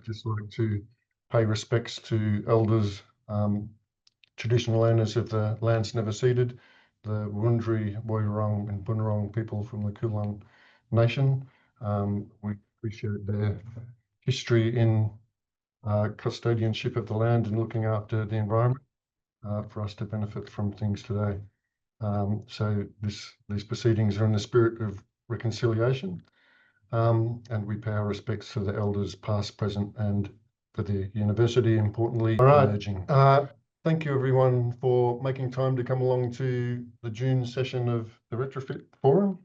just like to pay respects to elders, traditional owners of the lands never ceded, the Wurundjeri, Woiwurrung and Bunurong people from the Kulin Nation. We appreciate their history in custodianship of the land and looking after the environment for us to benefit from things today. So these proceedings are in the spirit of reconciliation, and we pay our respects to the elders past, present and for the university, importantly, emerging. Thank you everyone for making time to come along to the June session of the Retrofit Forum.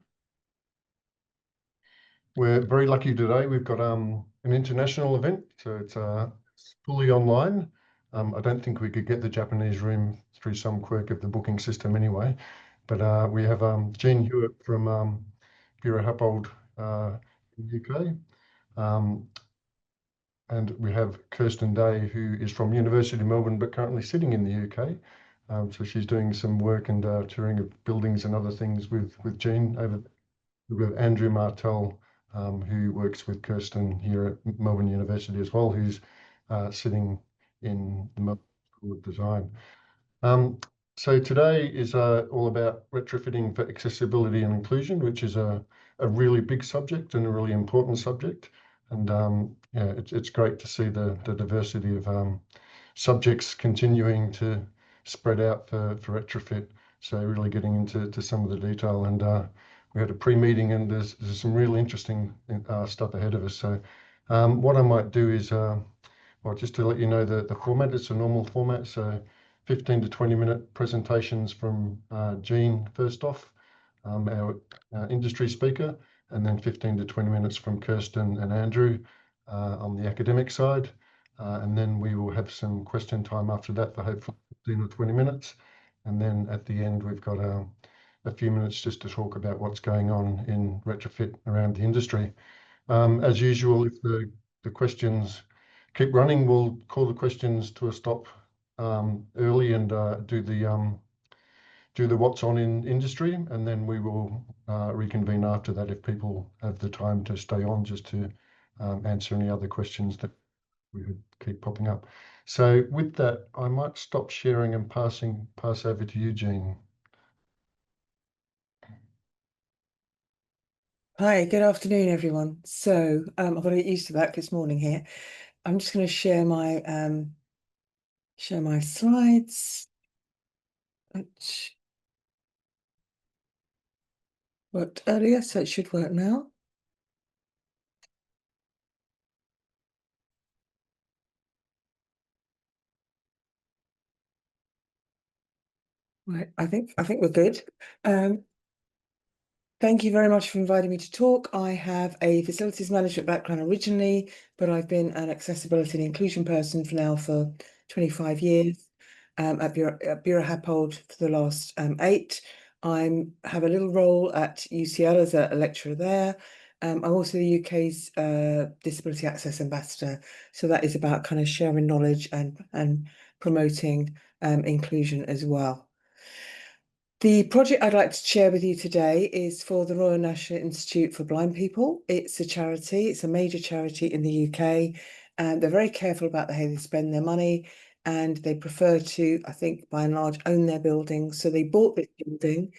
We're very lucky today. We've got an international event, so it's fully online. I don't think we could get the Japanese room through some quirk of the booking system anyway, but we have Jean Hewitt from Buro Happold in the UK. And we have Kirsten Day, who is from University of Melbourne, but currently sitting in the UK. So she's doing some work and touring of buildings and other things with Jean over. We've got Andrew Martel, who works with Kirsten here at Melbourne University as well, who's sitting in the Melbourne School of Design. So today is all about retrofitting for accessibility and inclusion, which is a really big subject and a really important subject. And yeah, it's great to see the diversity of subjects continuing to spread out for retrofit. So really getting into some of the detail, and we had a pre-meeting, and there's some really interesting stuff ahead of us. So what I might do is, well, just to let you know the format, it's a normal format. So 15 to 20 minute presentations from Jean first off, our industry speaker, and then 15 to 20 minutes from Kirsten and Andrew on the academic side. And then we will have some question time after that for hopefully 15 or 20 minutes. And then at the end, we've got a few minutes just to talk about what's going on in retrofit around the industry. As usual, if the questions keep running, we'll call the questions to a stop early and do the what's on in industry, and then we will reconvene after that if people have the time to stay on, just to answer any other questions that we could keep popping up. So with that, I might stop sharing and pass over to you, Jean. Hi, good afternoon, everyone. So I've got to get used to that this morning here. I'm just going to share my slides, which worked earlier, so it should work now. Right, I think we're good. Thank you very much for inviting me to talk. I have a facilities management background originally, but I've been an accessibility and inclusion person for 25 years at Buro Happold for the last 8. I have a little role at UCL as a lecturer there. I'm also the UK's Disability Access Ambassador. So that is about kind of sharing knowledge and promoting inclusion as well. The project I'd like to share with you today is for the Royal National Institute for Blind People. It's a charity, it's a major charity in the UK, and they're very careful about how they spend their money, and they prefer to, I think, by and large, own their buildings. So they bought this building.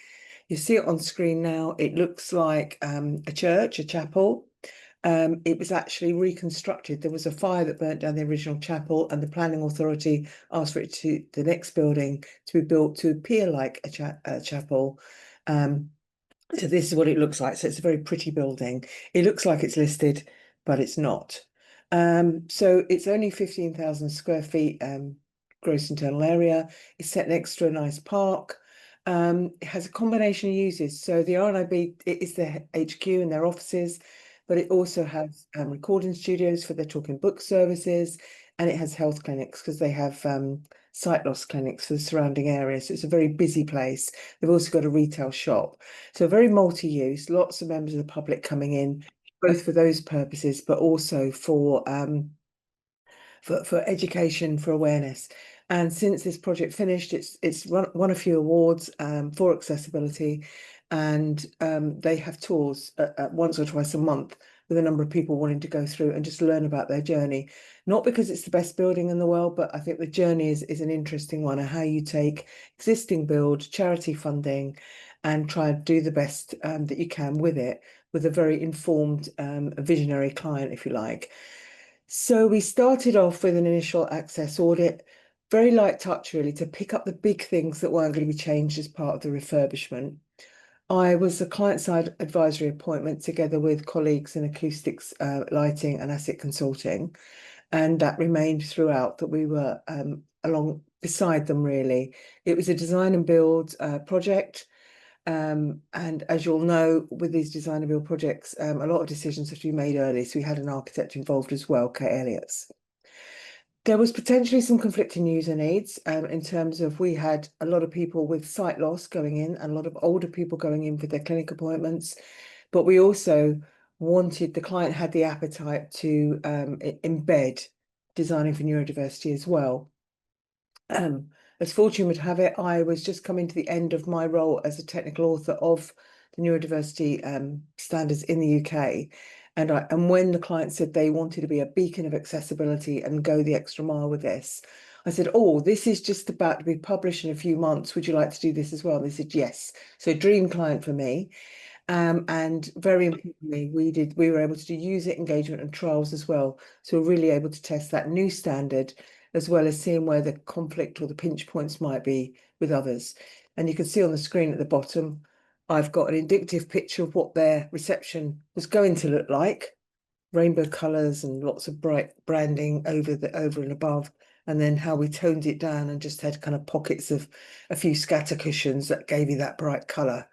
You see it on screen now. It looks like a church, a chapel. It was actually reconstructed. There was a fire that burnt down the original chapel, and the planning authority asked for the next building to be built to appear like a chapel. So this is what it looks like. So it's a very pretty building. It looks like it's listed, but it's not. So it's only 15,000 square feet gross internal area. It's set next to a nice park. It has a combination of uses. So the RNIB is their HQ and their offices, but it also has recording studios for their talking book services, and it has health clinics because they have sight loss clinics for the surrounding area. So it's a very busy place. They've also got a retail shop. So very multi-use, lots of members of the public coming in, both for those purposes, but also for education, for awareness. And since this project finished, it's won a few awards for accessibility, and they have tours once or twice a month with a number of people wanting to go through and just learn about their journey. Not because it's the best building in the world, but I think the journey is an interesting one, and how you take existing build, charity funding, and try and do the best that you can with it, with a very informed, visionary client, if you like. So we started off with an initial access audit, very light touch really, to pick up the big things that weren't going to be changed as part of the refurbishment. I was a client-side advisory appointment together with colleagues in acoustics, lighting and asset consulting. And that remained throughout, that we were along beside them really. It was a design and build project. And as you'll know, with these design and build projects, a lot of decisions have to be made early. So we had an architect involved as well, Kate Elliott's. There was potentially some conflicting user needs in terms of, we had a lot of people with sight loss going in and a lot of older people going in for their clinic appointments. But we also wanted, the client had the appetite to embed designing for neurodiversity as well. As fortune would have it, I was just coming to the end of my role as a technical author of the neurodiversity standards in the UK. And when the client said they wanted to be a beacon of accessibility and go the extra mile with this, I said, oh, this is just about to be published in a few months. Would you like to do this as well? And they said, yes. So dream client for me. And very importantly, we were able to do user engagement and trials as well. So we're really able to test that new standard, as well as seeing where the conflict or the pinch points might be with others. And you can see on the screen at the bottom, I've got an indicative picture of what their reception was going to look like. Rainbow colours and lots of bright branding over and above, and then how we toned it down and just had kind of pockets of a few scatter cushions that gave you that bright colour.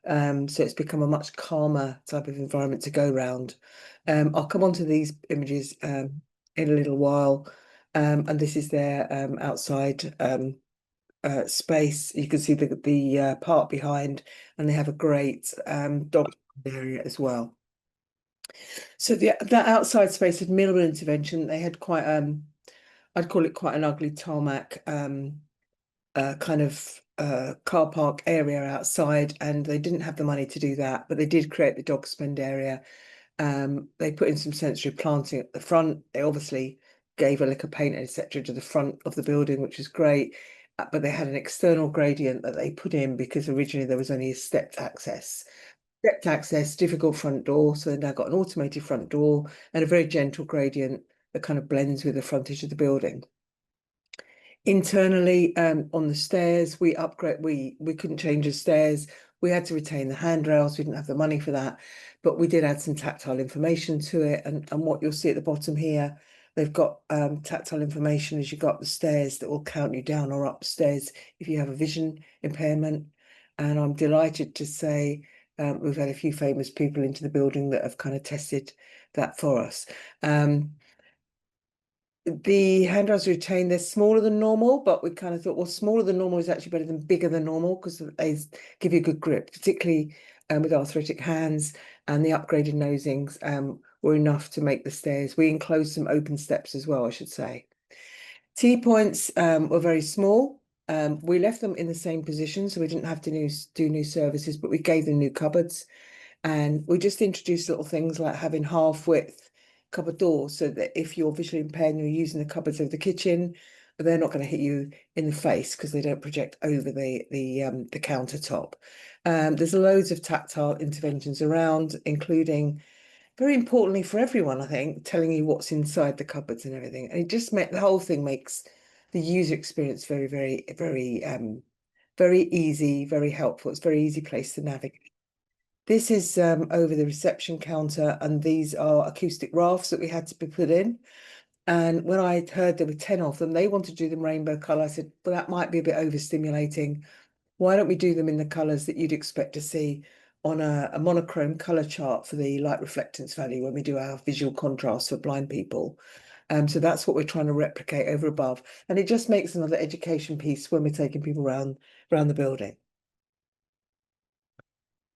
So it's become a much calmer type of environment to go round. I'll come on to these images in a little while. And this is their outside space. You can see the park behind, and they have a great dog area as well. So that outside space had minimal intervention. They had quite I'd call it quite an ugly tarmac kind of car park area outside, and they didn't have the money to do that, but they did create the dog spend area. They put in some sensory planting at the front. They obviously gave a lick of paint, etc., to the front of the building, which is great. But they had an external gradient that they put in because originally there was only a stepped access. Stepped access, difficult front door. So they've now got an automated front door and a very gentle gradient that kind of blends with the frontage of the building. Internally, on the stairs, we couldn't change the stairs. We had to retain the handrails. We didn't have the money for that, but we did add some tactile information to it. And what you'll see at the bottom here, they've got tactile information as you go up the stairs that will count you down or upstairs if you have a vision impairment. And I'm delighted to say we've had a few famous people into the building that have kind of tested that for us. The handrails retained, they're smaller than normal, but we kind of thought, well, smaller than normal is actually better than bigger than normal, because they give you a good grip, particularly with arthritic hands. And the upgraded nosings were enough to make the stairs. We enclosed some open steps as well, I should say. T-points were very small. We left them in the same position, so we didn't have to do new services, but we gave them new cupboards. And we just introduced little things like having half-width cupboard doors, so that if you're visually impaired and you're using the cupboards of the kitchen, they're not going to hit you in the face because they don't project over the countertop. There's loads of tactile interventions around, including, very importantly for everyone, I think, telling you what's inside the cupboards and everything. And it just the whole thing makes the user experience very, very, very, very easy, very helpful. It's a very easy place to navigate. This is over the reception counter, and these are acoustic rafts that we had to be put in. And when I heard there were 10 of them, they wanted to do them rainbow colour. I said, well, that might be a bit overstimulating. Why don't we do them in the colours that you'd expect to see on a monochrome colour chart for the light reflectance value when we do our visual contrast for blind people? So that's what we're trying to replicate over above. And it just makes another education piece when we're taking people around the building.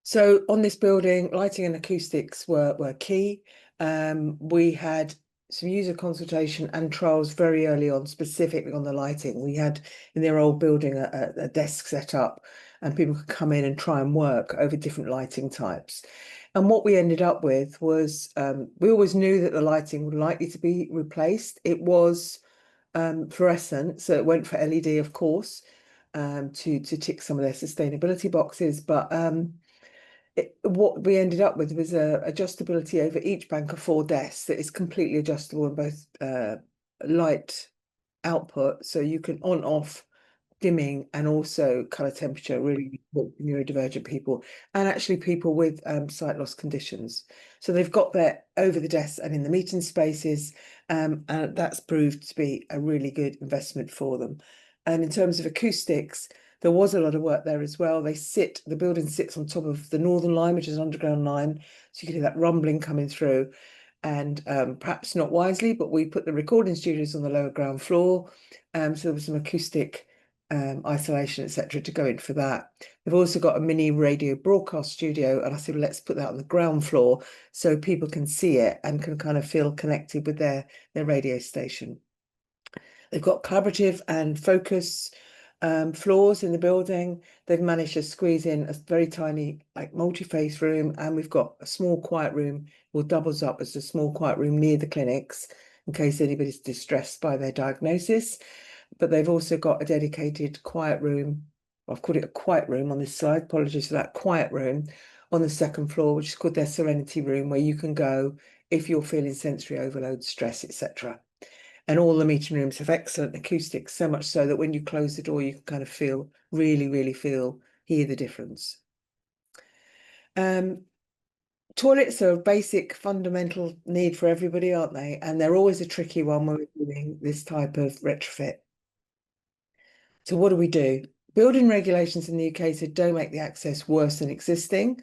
So on this building, lighting and acoustics were key. We had some user consultation and trials very early on, specifically on the lighting. We had in their old building a desk set up, and people could come in and try and work over different lighting types. And what we ended up with was we always knew that the lighting would likely to be replaced. It was fluorescent, so it went for LED, of course, to tick some of their sustainability boxes. But what we ended up with was a adjustability over each bank of 4 desks that is completely adjustable in both light output, so you can on off dimming and also color temperature, really neurodivergent people and actually people with sight loss conditions. So they've got that over the desks and in the meeting spaces, and that's proved to be a really good investment for them. And in terms of acoustics, there was a lot of work there as well. The building sits on top of the Northern Line, which is an underground line, so you can hear that rumbling coming through. And perhaps not wisely, but we put the recording studios on the lower ground floor, so there was some acoustic isolation, etc., to go in for that. They've also got a mini radio broadcast studio, and I said, well, let's put that on the ground floor so people can see it and can kind of feel connected with their radio station. They've got collaborative and focus floors in the building. They've managed to squeeze in a very tiny, like, multi-phase room, and we've got a small quiet room, or doubles up as a small quiet room near the clinics in case anybody's distressed by their diagnosis. But they've also got a dedicated quiet room. I've called it a quiet room on this slide. Apologies for that. Quiet room on the second floor, which is called their Serenity Room, where you can go if you're feeling sensory overload, stress, etc. And all the meeting rooms have excellent acoustics, so much so that when you close the door, you can kind of feel, really, really hear the difference. Toilets are a basic, fundamental need for everybody, aren't they? And they're always a tricky one when we're doing this type of retrofit. So what do? Building regulations in the UK said don't make the access worse than existing.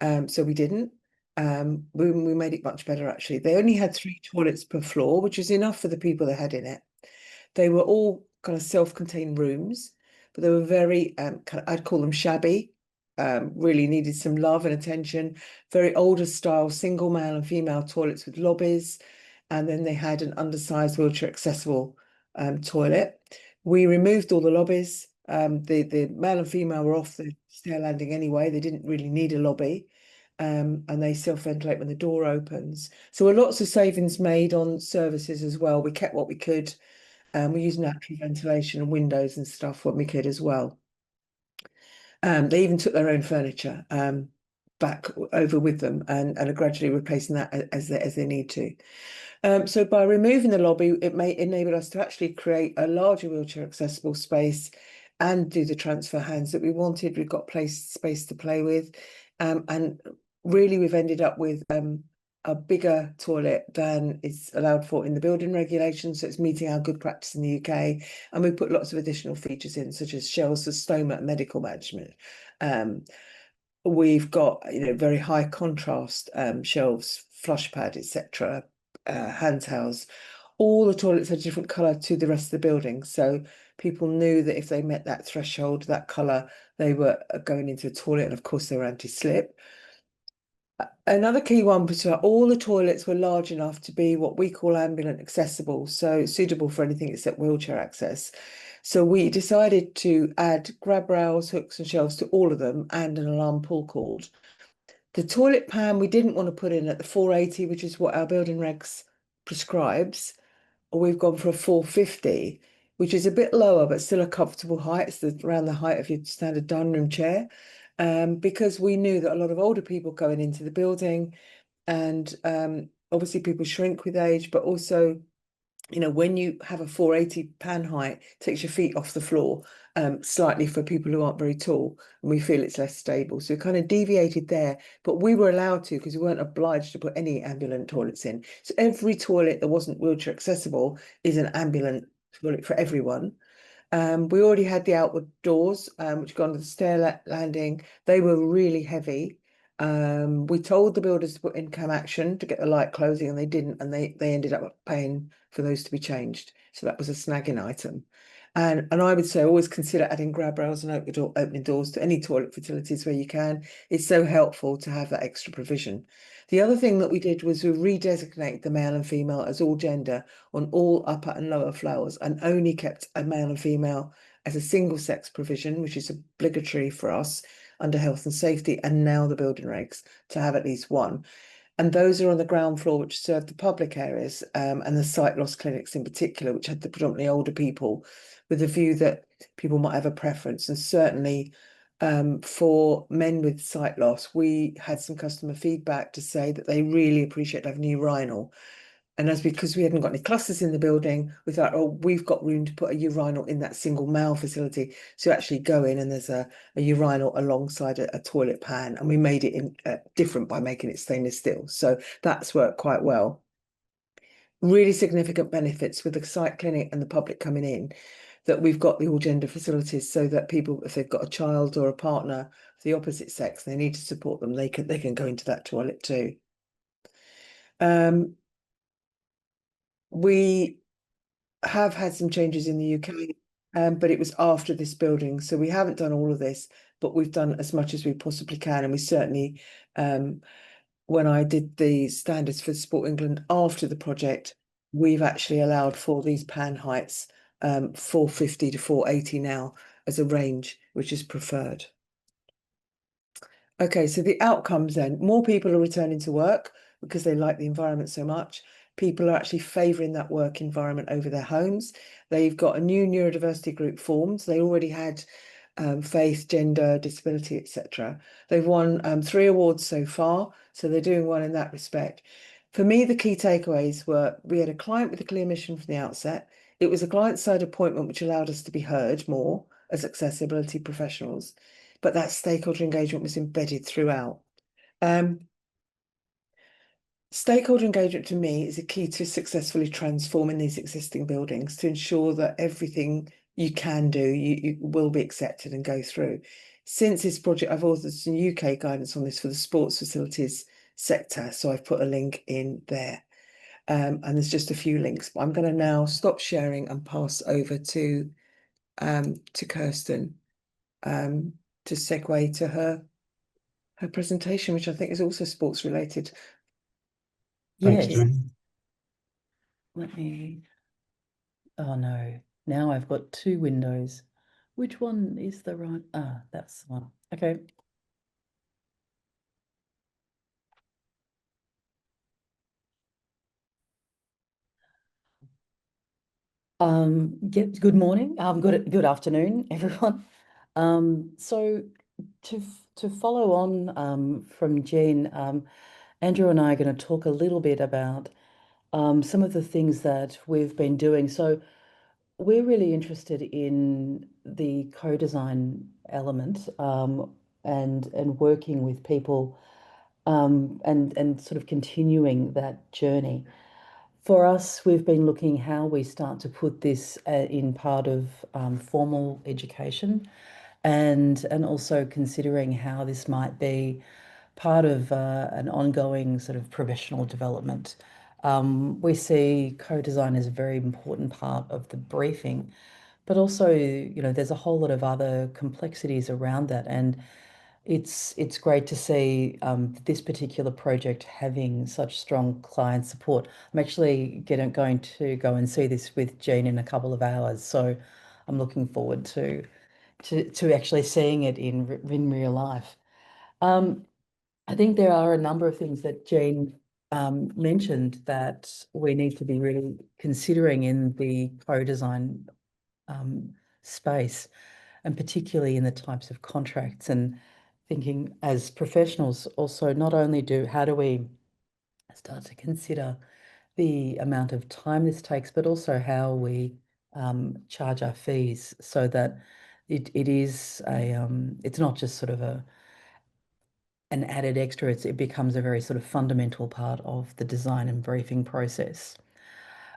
So we didn't. We made it much better, actually. They only had 3 toilets per floor, which is enough for the people that had in it. They were all kind of self-contained rooms, but they were very, I'd call them shabby, really needed some love and attention. Very older style, single male and female toilets with lobbies. And then they had an undersized wheelchair accessible toilet. We removed all the lobbies. The male and female were off the stair landing anyway. They didn't really need a lobby. And they self-ventilate when the door opens. So lots of savings made on services as well. We kept what we could. We used natural ventilation and windows and stuff when we could as well. They even took their own furniture back over with them and are gradually replacing that as they need to. So by removing the lobby, it may enable us to actually create a larger wheelchair accessible space and do the transfer hands that we wanted. We've got space to play with. And really, we've ended up with a bigger toilet than is allowed for in the building regulations. So it's meeting our good practice in the UK. And we put lots of additional features in, such as shelves for stoma and medical management. We've got, very high contrast shelves, flush pad, etc., hand towels. All the toilets are different colour to the rest of the building. So people knew that if they met that threshold, that colour, they were going into a toilet, and of course they were anti-slip. Another key one was that all the toilets were large enough to be what we call ambulance accessible, so suitable for anything except wheelchair access. So we decided to add grab rails, hooks and shelves to all of them, and an alarm pull cord. The toilet pan we didn't want to put in at the 480, which is what our building regs prescribes. We've gone for a 450, which is a bit lower, but still a comfortable height. It's around the height of your standard dining room chair. Because we knew that a lot of older people going into the building, and obviously people shrink with age, but also, when you have a 480 pan height, it takes your feet off the floor slightly for people who aren't very tall, and we feel it's less stable. So we kind of deviated there, but we were allowed to because we weren't obliged to put any ambulant toilets in. So every toilet that wasn't wheelchair accessible is an ambulant toilet for everyone. We already had the outward doors, which go onto the stair landing. They were really heavy. We told the builders to put in cam action to get the light closing, and they didn't, and they ended up paying for those to be changed. So that was a snagging item. And I would say always consider adding grab rails and opening doors to any toilet facilities where you can. It's so helpful to have that extra provision. The other thing that we did was we redesignated the male and female as all gender on all upper and lower floors, and only kept a male and female as a single sex provision, which is obligatory for us. under health and safety, and now the building regs to have at least one. And those are on the ground floor, which serve the public areas, and the sight loss clinics in particular, which had the predominantly older people, with a view that people might have a preference. And certainly for men with sight loss, we had some customer feedback to say that they really appreciate having a urinal. And because we hadn't got any clusters in the building, we thought, oh, we've got room to put a urinal in that single male facility. So you actually go in and there's a urinal alongside a toilet pan. And we made it different by making it stainless steel. So that's worked quite well. Really significant benefits with the site clinic and the public coming in, that we've got the all gender facilities, so that people, if they've got a child or a partner of the opposite sex, they need to support them, they can go into that toilet too. We have had some changes in the UK, but it was after this building. So we haven't done all of this, but we've done as much as we possibly can. And we certainly, when I did the standards for Sport England after the project, we've actually allowed for these pan heights, 450 to 480 now as a range, which is preferred. Okay, so the outcomes then, more people are returning to work because they like the environment so much. People are actually favouring that work environment over their homes. They've got a new neurodiversity group formed. They already had faith, gender, disability, etc. They've won 3 awards so far, so they're doing well in that respect. For me, the key takeaways were, we had a client with a clear mission from the outset. It was a client-side appointment which allowed us to be heard more as accessibility professionals, but that stakeholder engagement was embedded throughout. Stakeholder engagement to me is a key to successfully transforming these existing buildings, to ensure that everything you can do, you will be accepted and go through. Since this project, I've authored some UK guidance on this for the sports facilities sector, so I've put a link in there. And there's just a few links, but I'm going to now stop sharing and pass over to Kirsten to segue to her presentation, which I think is also sports related. Thanks, Yes. Jen. Let me. Oh no, now I've got 2 windows. Which one is the right? Ah, that's the one. Okay. Good morning. Good afternoon, everyone. So to follow on from Jen, Andrew and I are going to talk a little bit about some of the things that we've been doing. So we're really interested in the co-design element, and working with people, and sort of continuing that journey. For us, we've been looking how we start to put this in part of formal education, and also considering how this might be part of an ongoing sort of professional development. We see co-design as a very important part of the briefing, but also, there's a whole lot of other complexities around that. And it's great to see this particular project having such strong client support. I'm actually going to go and see this with Jean in a couple of hours, so I'm looking forward to actually seeing it in real life. I think there are a number of things that Jean mentioned that we need to be really considering in the co-design space, and particularly in the types of contracts, and thinking as professionals also, not only how do we start to consider the amount of time this takes, but also how we charge our fees, so that it is it's not just sort of an added extra, it becomes a very sort of fundamental part of the design and briefing process.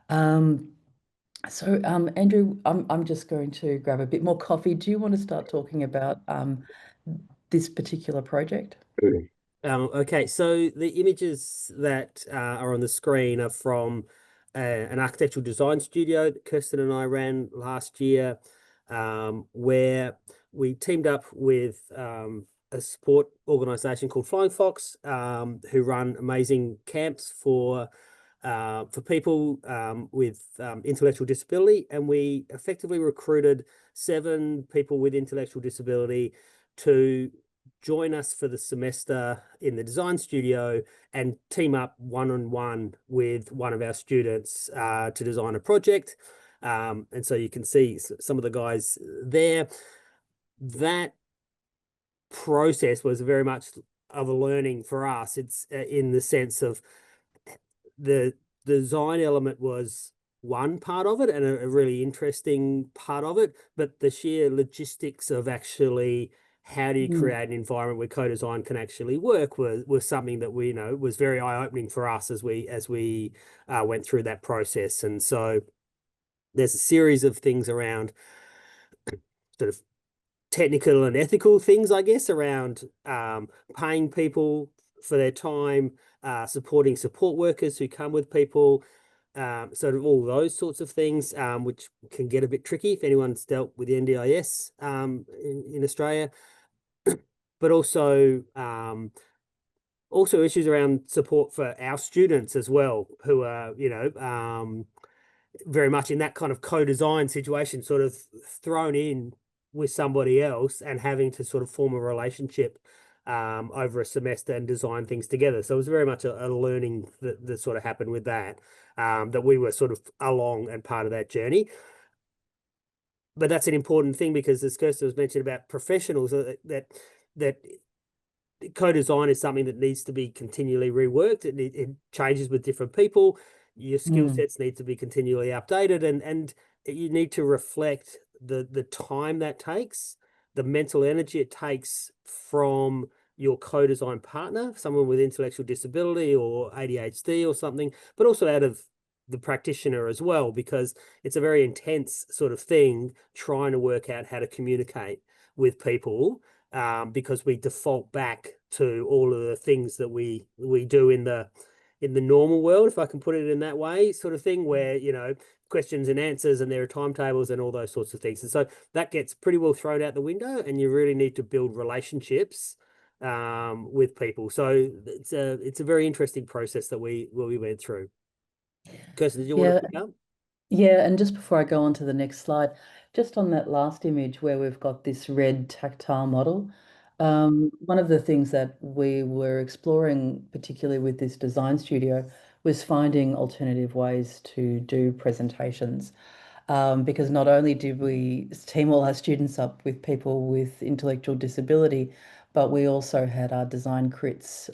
So Andrew, I'm just going to grab a bit more coffee. Do you want to start talking about this particular project? Okay, so the images that are on the screen are from an architectural design studio that Kirsten and I ran last year, where we teamed up with a support organisation called Flying Fox, who run amazing camps for people with intellectual disability, and we effectively recruited 7 people with intellectual disability to join us for the semester in the design studio and team up one-on-one with one of our students to design a project. And so you can see some of the guys there. That process was very much of a learning for us. It's in the sense of the design element was one part of it and a really interesting part of it, but the sheer logistics of actually how do you create an environment where co-design can actually work was something that we was very eye-opening for us as we went through that process. And so there's a series of things around sort of technical and ethical things, I guess, around paying people for their time, supporting support workers who come with people, sort of all those sorts of things, which can get a bit tricky if anyone's dealt with the NDIS in Australia, but also issues around support for our students as well, who are very much in that kind of co-design situation, sort of thrown in with somebody else and having to sort of form a relationship over a semester and design things together. So it was very much a learning that sort of happened with that, that we were sort of along and part of that journey. But that's an important thing because, as Kirsten was mentioned about professionals, that co-design is something that needs to be continually reworked. It changes with different people. Your skill sets need to be continually updated, and you need to reflect the time that takes, the mental energy it takes from your co-design partner, someone with intellectual disability or ADHD or something, but also out of the practitioner as well, because it's a very intense sort of thing trying to work out how to communicate with people, because we default back to all of the things that we do in the normal world, if I can put it in that way, sort of thing, where questions and answers and there are timetables and all those sorts of things. And so that gets pretty well thrown out the window, and you really need to build relationships with people. So it's a very interesting process that we went through. Kirsten, did you want to pick up? Yeah, and just before I go on to the next slide, just on that last image where we've got this red tactile model, one of the things that we were exploring, particularly with this design studio, was finding alternative ways to do presentations. Because not only did we team all our students up with people with intellectual disability, but we also had our design crits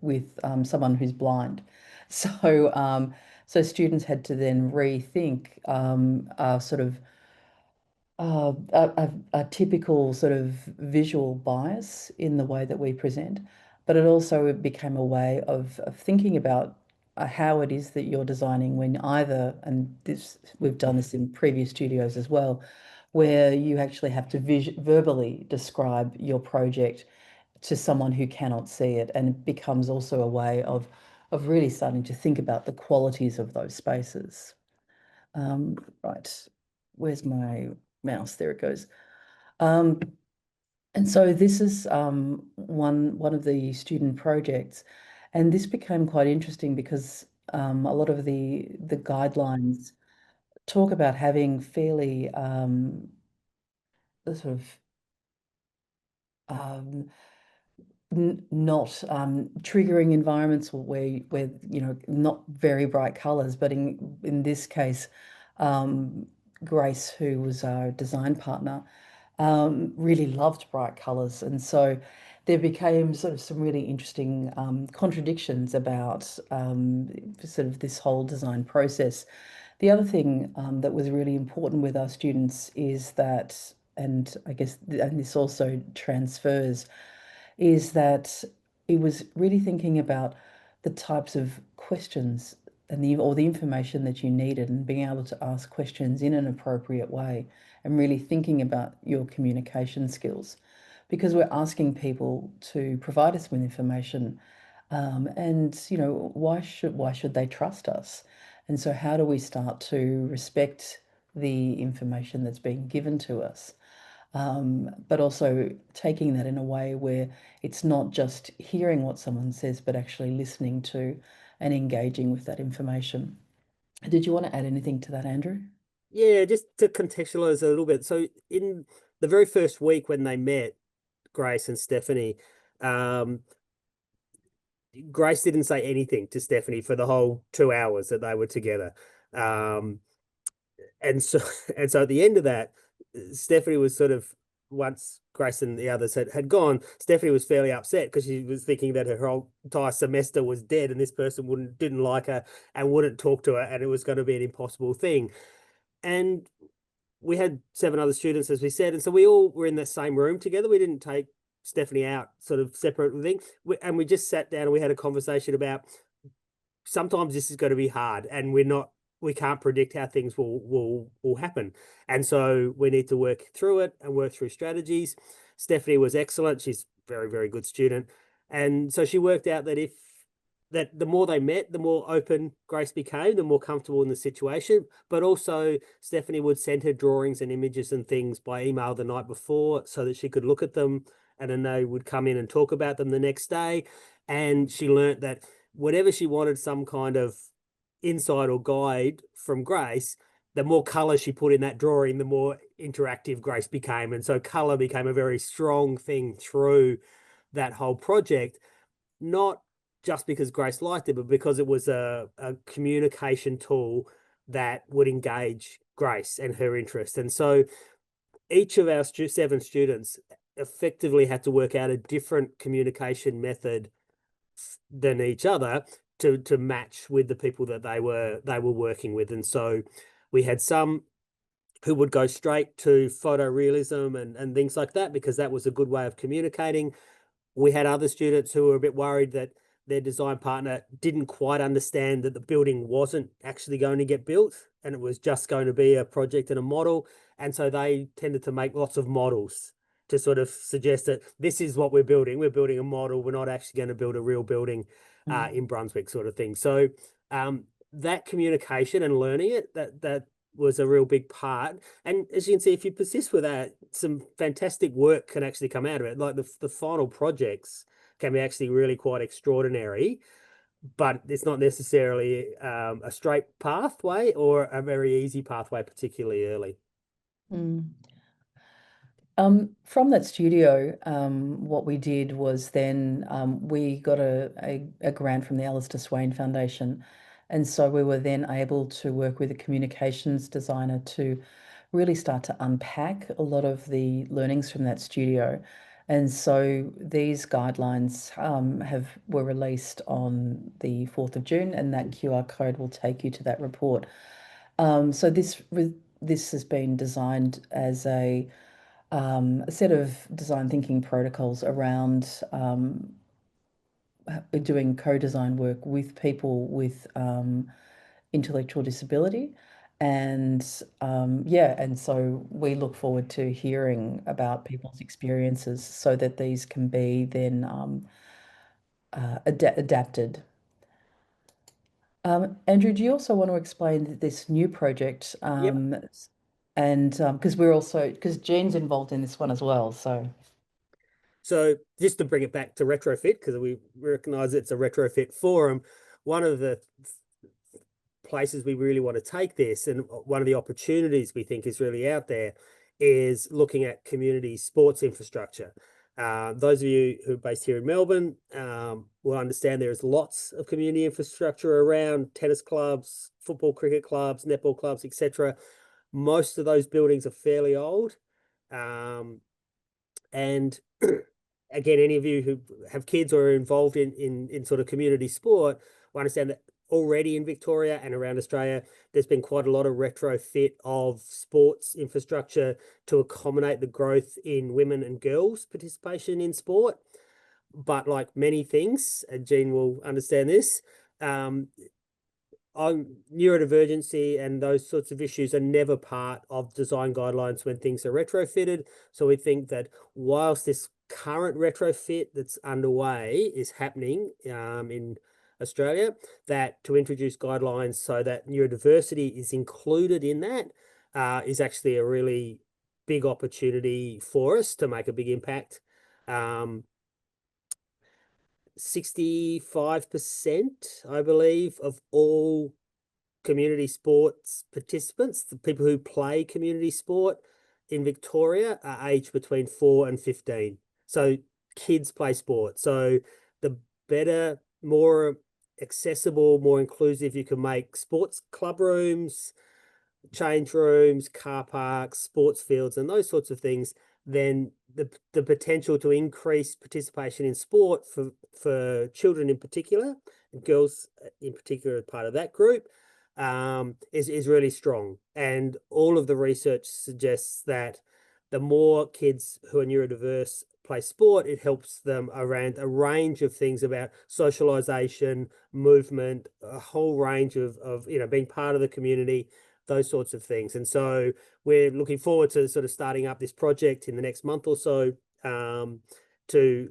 with someone who's blind. So students had to then rethink sort of a typical sort of visual bias in the way that we present, but it also became a way of thinking about how it is that you're designing when either, and this we've done this in previous studios as well, where you actually have to verbally describe your project to someone who cannot see it, and it becomes also a way of really starting to think about the qualities of those spaces. Right, where's my mouse? There it goes. And so this is one of the student projects, and this became quite interesting because a lot of the guidelines talk about having fairly sort of not triggering environments where not very bright colors, but in this case, Grace, who was our design partner, really loved bright colors, and so there became sort of some really interesting contradictions about sort of this whole design process. The other thing that was really important with our students is that, and I guess, and this also transfers, is that it was really thinking about the types of questions and the information that you needed, and being able to ask questions in an appropriate way, and really thinking about your communication skills, because we're asking people to provide us with information, and why should they trust us? And so how do we start to respect the information that's being given to us? But also taking that in a way where it's not just hearing what someone says, but actually listening to and engaging with that information. Did you want to add anything to that, Andrew? Yeah, just to contextualize a little bit. So in the very first week when they met, Grace and Stephanie, Grace didn't say anything to Stephanie for the whole 2 hours that they were together. And so at the end of that, Stephanie was sort of, once Grace and the others had gone, Stephanie was fairly upset because she was thinking that her whole entire semester was dead and this person didn't like her and wouldn't talk to her, and it was going to be an impossible thing. And we had 7 other students, as we said, and so we all were in the same room together. We didn't take Stephanie out sort of separate thing, and we just sat down and we had a conversation about sometimes this is going to be hard, and we can't predict how things will happen, and so we need to work through it and work through strategies. Stephanie was excellent. She's a very, very good student, and so she worked out that the more they met, the more open Grace became, the more comfortable in the situation. But also Stephanie would send her drawings and images and things by email the night before so that she could look at them, and then they would come in and talk about them the next day. And she learnt that whenever she wanted some kind of insight or guide from Grace, the more colour she put in that drawing, the more interactive Grace became. And so colour became a very strong thing through that whole project, not just because Grace liked it, but because it was a communication tool that would engage Grace and her interest. And so each of our 7 students effectively had to work out a different communication method than each other to match with the people that they were working with. And so we had some who would go straight to photorealism and things like that, because that was a good way of communicating. We had other students who were a bit worried that their design partner didn't quite understand that the building wasn't actually going to get built and it was just going to be a project and a model. And so they tended to make lots of models to sort of suggest that this is what we're building. We're building a model. We're not actually going to build a real building in Brunswick, sort of thing. So that communication and learning it, that was a real big part. And as you can see, if you persist with that, some fantastic work can actually come out of it. Like the final projects can be actually really quite extraordinary, but it's not necessarily a straight pathway or a very easy pathway, particularly early. From that studio, what we did was then we got a grant from the Alistair Swain Foundation. And so we were then able to work with a communications designer to really start to unpack a lot of the learnings from that studio. And so these guidelines were released on the 4th of June, and that QR code will take you to that report. So this has been designed as a set of design thinking protocols around doing co-design work with people with intellectual disability. And and so we look forward to hearing about people's experiences so that these can be then adapted. Andrew, do you also want to explain this new project? Yep. And because Jean's involved in this one as well, so. So just to bring it back to Retrofit, because we recognise it's a Retrofit forum, one of the places we really want to take this, and one of the opportunities we think is really out there, is looking at community sports infrastructure. Those of you who are based here in Melbourne will understand there is lots of community infrastructure around: tennis clubs, football, cricket clubs, netball clubs, etc. Most of those buildings are fairly old. And again, any of you who have kids or are involved in sort of community sport will understand that already in Victoria and around Australia, there's been quite a lot of retrofit of sports infrastructure to accommodate the growth in women and girls' participation in sport. But like many things, and Jean will understand this, neurodivergency and those sorts of issues are never part of design guidelines when things are retrofitted. So we think that whilst this current retrofit that's underway is happening in Australia, that to introduce guidelines so that neurodiversity is included in that is actually a really big opportunity for us to make a big impact. 65%, I believe, of all community sports participants, the people who play community sport in Victoria, are aged between 4 and 15. So kids play sport. So the better, more accessible, more inclusive you can make sports club rooms, change rooms, car parks, sports fields, and those sorts of things, then the potential to increase participation in sport for children in particular, and girls in particular as part of that group, is really strong. And all of the research suggests that the more kids who are neurodiverse play sport, it helps them around a range of things about socialization, movement, a whole range of being part of the community, those sorts of things. And so we're looking forward to sort of starting up this project in the next month or so, to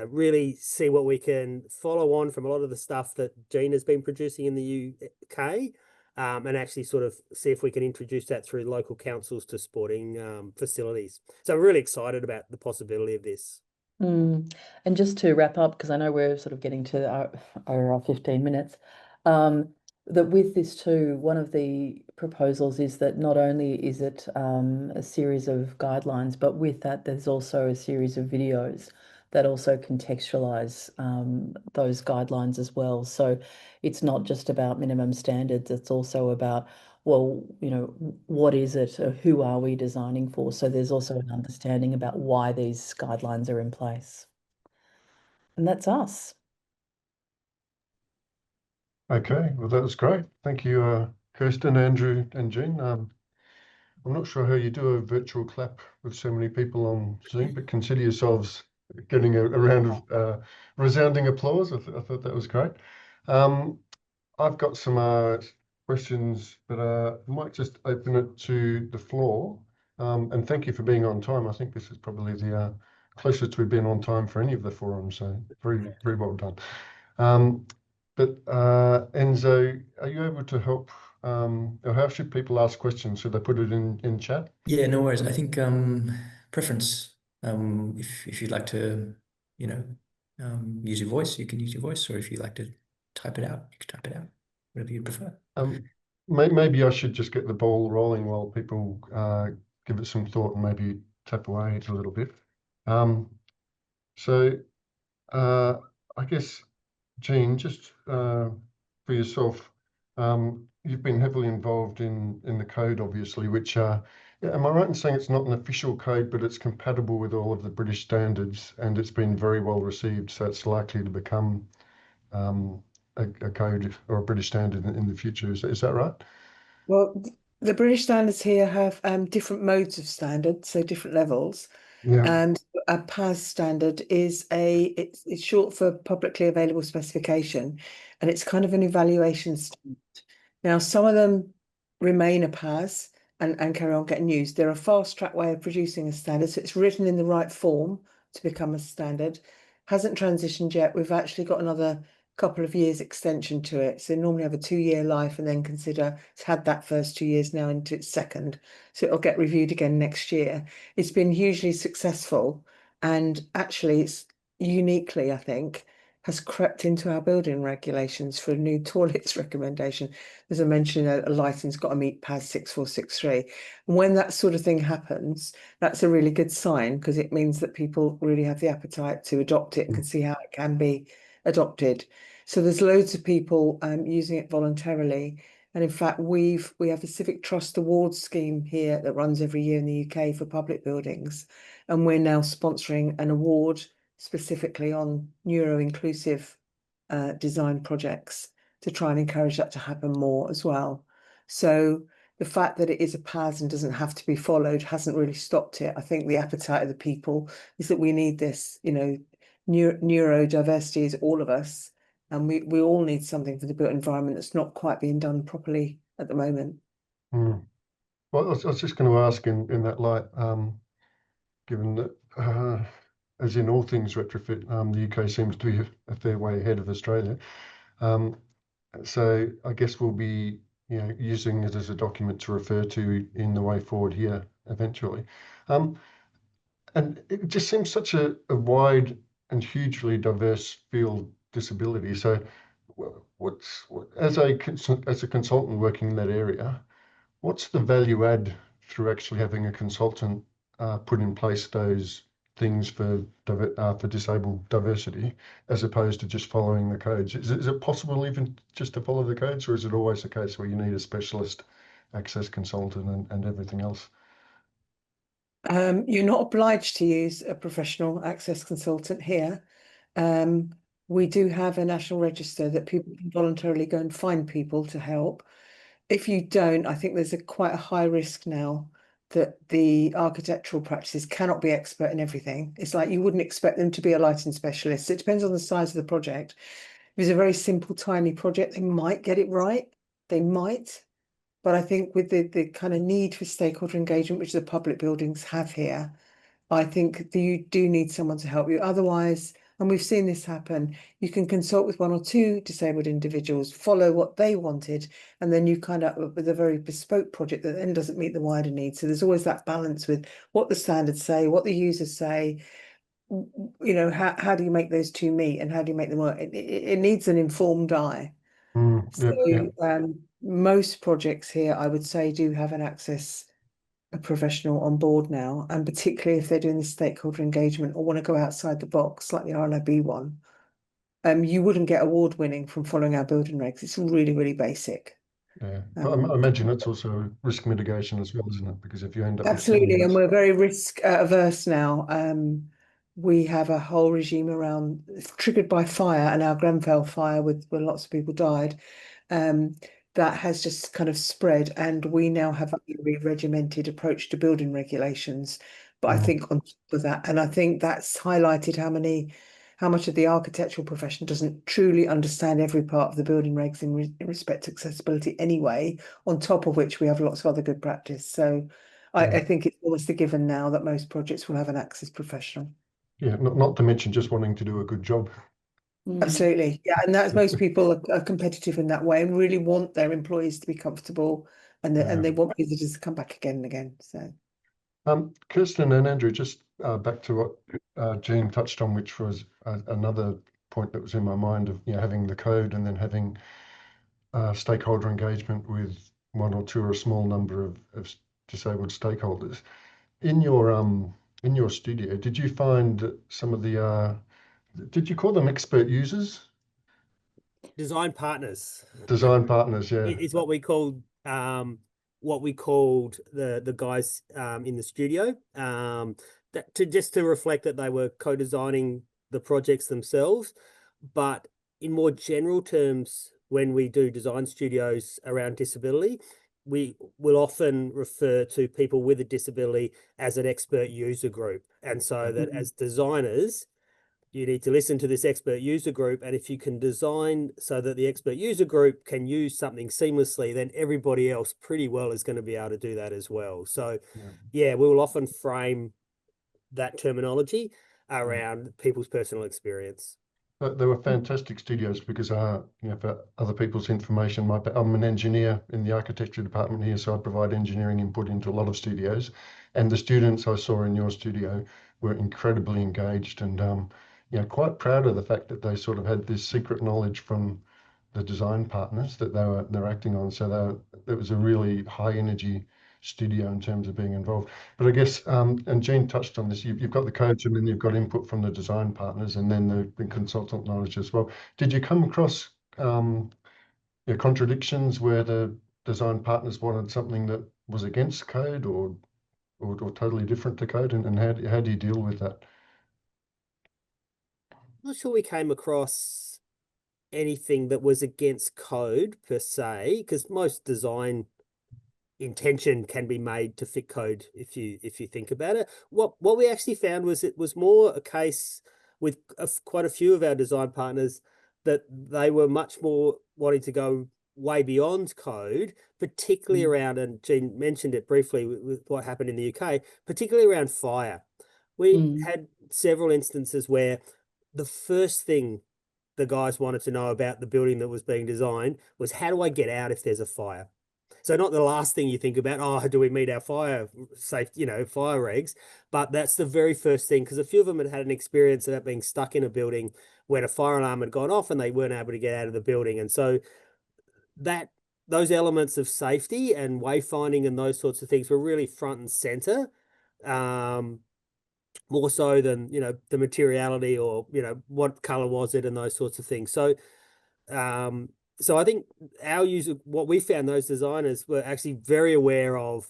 really see what we can follow on from a lot of the stuff that Jean has been producing in the UK, and actually sort of see if we can introduce that through local councils to sporting facilities. So I'm really excited about the possibility of this. And just to wrap up, because I know we're sort of getting to our 15 minutes, that with this too, one of the proposals is that not only is it a series of guidelines, but with that there's also a series of videos that also contextualize those guidelines as well. So it's not just about minimum standards, it's also about, well, what is it, or who are we designing for? So there's also an understanding about why these guidelines are in place. And that's us. Okay, well, that was great. Thank you, Kirsten, Andrew, and Jean. I'm not sure how you do a virtual clap with so many people on Zoom, but consider yourselves getting a round of resounding applause. I thought that was great. I've got some questions, but I might just open it to the floor. And thank you for being on time. I think this is probably the closest we've been on time for any of the forums, so very, very well done. But Enzo, are you able to help, or how should people ask questions? Should they put it in chat? Yeah, no worries. I think preference. If you'd like to, use your voice, you can use your voice, or if you like to type it out, you can type it out, whatever you prefer. Maybe I should just get the ball rolling while people give it some thought and maybe tap away a little bit. So I guess, Jean, just for yourself, you've been heavily involved in the code, obviously, which am I right in saying it's not an official code, but it's compatible with all of the British standards, and it's been very well received, so it's likely to become a code or a British standard in the future. Is that right? Well, the British standards here have different modes of standards, so different levels. Yeah. And a PAS standard is it's short for publicly available specification, and it's kind of an evaluation standard. Now, some of them remain a PAS and carry on getting used. They're a fast track way of producing a standard, so it's written in the right form to become a standard. Hasn't transitioned yet. We've actually got another couple of years extension to it. So normally have a 2-year life and then consider it's had that first 2 years now into its second. So it'll get reviewed again next year. It's been hugely successful, and actually it's uniquely, I think, has crept into our building regulations for a new toilets recommendation. As I mentioned, a lighting's got to meet PAS 6463. And when that sort of thing happens, that's a really good sign, because it means that people really have the appetite to adopt it and can see how it can be adopted. So there's loads of people using it voluntarily. And in fact, we have a Civic Trust Awards scheme here that runs every year in the UK for public buildings. And we're now sponsoring an award specifically on neuro-inclusive design projects to try and encourage that to happen more as well. So the fact that it is a PAS and doesn't have to be followed hasn't really stopped it. I think the appetite of the people is that we need this, neurodiversity is all of us, and we all need something for the built environment that's not quite being done properly at the moment. Well, I was just going to ask in that light, given that, as in all things retrofit, the UK seems to be a fair way ahead of Australia. So I guess we'll be using it as a document to refer to in the way forward here eventually. And it just seems such a wide and hugely diverse field, disability. So as a consultant working in that area, what's the value add through actually having a consultant put in place those things for disabled diversity, as opposed to just following the codes. Is it possible even just to follow the codes, or is it always a case where you need a specialist access consultant and everything else? You're not obliged to use a professional access consultant here. We do have a national register that people can voluntarily go and find people to help. If you don't, I think there's quite a high risk now that the architectural practices cannot be expert in everything. It's like you wouldn't expect them to be a lighting specialist. It depends on the size of the project. If it's a very simple, tiny project, they might get it right. They might. But I think with the kind of need for stakeholder engagement, which the public buildings have here, I think that you do need someone to help you. Otherwise, and we've seen this happen, you can consult with one or two disabled individuals, follow what they wanted, and then you kind of with a very bespoke project that then doesn't meet the wider needs. So there's always that balance with what the standards say, what the users say, you know, how do you make those two meet and how do you make them work? It needs an informed eye. So most projects here, I would say, do have a professional on board now, and particularly if they're doing the stakeholder engagement or want to go outside the box, like the RNIB one. You wouldn't get award winning from following our building regs. It's really, really basic. Yeah, but I imagine it's also risk mitigation as well, isn't it? Because if you end up absolutely, and we're very risk averse now. We have a whole regime around triggered by fire, and our Grenfell fire, where lots of people died. That has just kind of spread, and we now have a very regimented approach to building regulations. But I think on top of that, and I think that's highlighted how much of the architectural profession doesn't truly understand every part of the building regs in respect to accessibility anyway, on top of which we have lots of other good practice. So I think it's almost a given now that most projects will have an access professional. Yeah, not to mention just wanting to do a good job. Absolutely. Yeah, and that's most people are competitive in that way and really want their employees to be comfortable, and they want visitors to come back again and again. So Kirsten and Andrew, just back to what Jean touched on, which was another point that was in my mind of having the code and then having stakeholder engagement with one or two or a small number of disabled stakeholders. In your studio, did you find some of the did you call them expert users? Design partners. Design partners, yeah. It's what we called the guys in the studio. Just to reflect that they were co-designing the projects themselves, but in more general terms, when we do design studios around disability, we will often refer to people with a disability as an expert user group. And so that as designers, you need to listen to this expert user group. And if you can design so that the expert user group can use something seamlessly, then everybody else pretty well is going to be able to do that as well. So we will often frame that terminology around people's personal experience. They were fantastic studios because, for other people's information, I'm an engineer in the architecture department here, so I provide engineering input into a lot of studios. And the students I saw in your studio were incredibly engaged and, quite proud of the fact that they sort of had this secret knowledge from the design partners that they're acting on. So it was a really high energy studio in terms of being involved. But I guess, and Jean touched on this, you've got the codes and then you've got input from the design partners and then the consultant knowledge as well. Did you come across contradictions where the design partners wanted something that was against code or totally different to code? And how do you deal with that? I'm not sure we came across anything that was against code per se, because most design intention can be made to fit code if you think about it. What we actually found was it was more a case with quite a few of our design partners that they were much more wanting to go way beyond code, particularly around, and Jean mentioned it briefly with what happened in the UK, particularly around fire. We had several instances where the first thing the guys wanted to know about the building that was being designed was, how do I get out if there's a fire? So not the last thing you think about, oh, do we meet our fire safety, fire regs? But that's the very first thing, because a few of them had had an experience about being stuck in a building when a fire alarm had gone off and they weren't able to get out of the building. And so those elements of safety and wayfinding and those sorts of things were really front and center. more so than, the materiality or, what color was it and those sorts of things. So, so I think what we found, those designers were actually very aware of,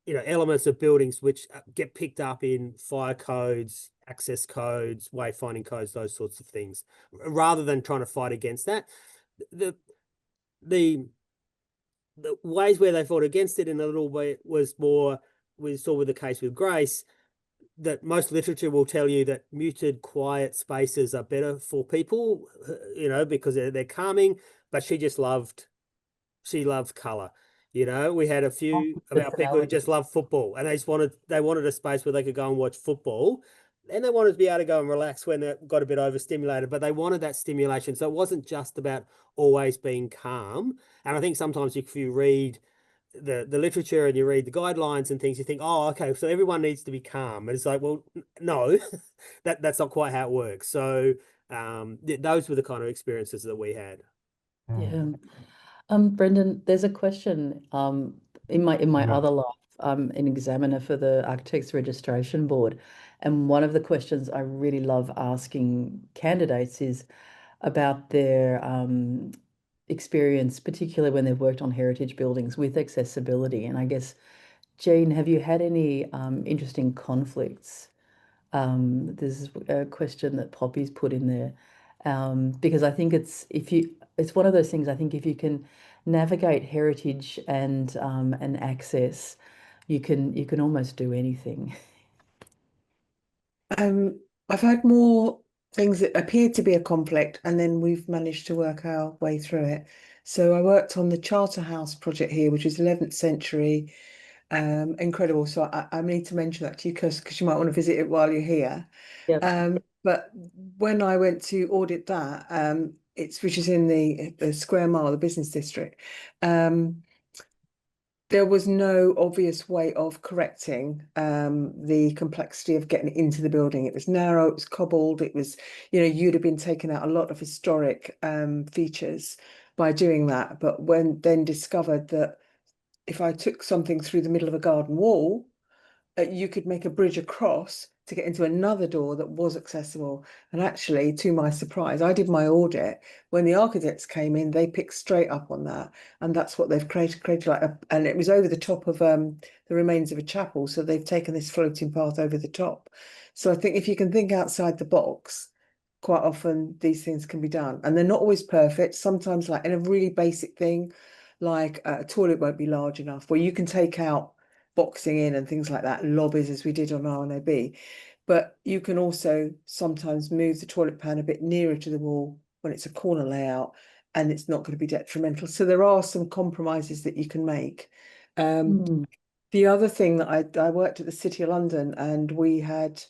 elements of buildings which get picked up in fire codes, access codes, wayfinding codes, those sorts of things, rather than trying to fight against that. The ways where they fought against it in a little way was more, we saw with the case with Grace, that most literature will tell you that muted, quiet spaces are better for people, because they're calming, but she loved color. We had a few of our people who just love football, and they wanted a space where they could go and watch football, and they wanted to be able to go and relax when they got a bit overstimulated, but they wanted that stimulation. So it wasn't just about always being calm. And I think sometimes if you read the literature and you read the guidelines and things, you think, oh, okay, so everyone needs to be calm. And it's like, well, no, that's not quite how it works. So those were the kind of experiences that we had. Yeah. Brendan, there's a question. In my Yeah. other life, I'm an examiner for the Architects Registration Board. And one of the questions I really love asking candidates is about their experience, particularly when they've worked on heritage buildings with accessibility. And I guess, Jean, have you had any interesting conflicts? There's a question that Poppy's put in there, because I think it's one of those things. I think if you can navigate heritage and access, you can almost do anything. I've had more things that appeared to be a conflict, and then we've managed to work our way through it. So I worked on the Charterhouse project here, which is 11th century, incredible. So I need to mention that to you, because you might want to visit it while you're here. Yeah. But when I went to audit that, which is in the square mile, the business district, there was no obvious way of correcting the complexity of getting into the building. It was narrow, it was cobbled, it was, you'd have been taking out a lot of historic features by doing that. But when then discovered that if I took something through the middle of a garden wall, you could make a bridge across to get into another door that was accessible. And actually, to my surprise, I did my audit. When the architects came in, they picked straight up on that. And that's what they've created and it was over the top of the remains of a chapel. So they've taken this floating path over the top. So I think if you can think outside the box, quite often these things can be done. And they're not always perfect. Sometimes, like in a really basic thing, like a toilet won't be large enough, where you can take out boxing in and things like that, lobbies, as we did on RNOB. But you can also sometimes move the toilet pan a bit nearer to the wall when it's a corner layout, and it's not going to be detrimental. So there are some compromises that you can make. The other thing that I worked at the City of London, and we had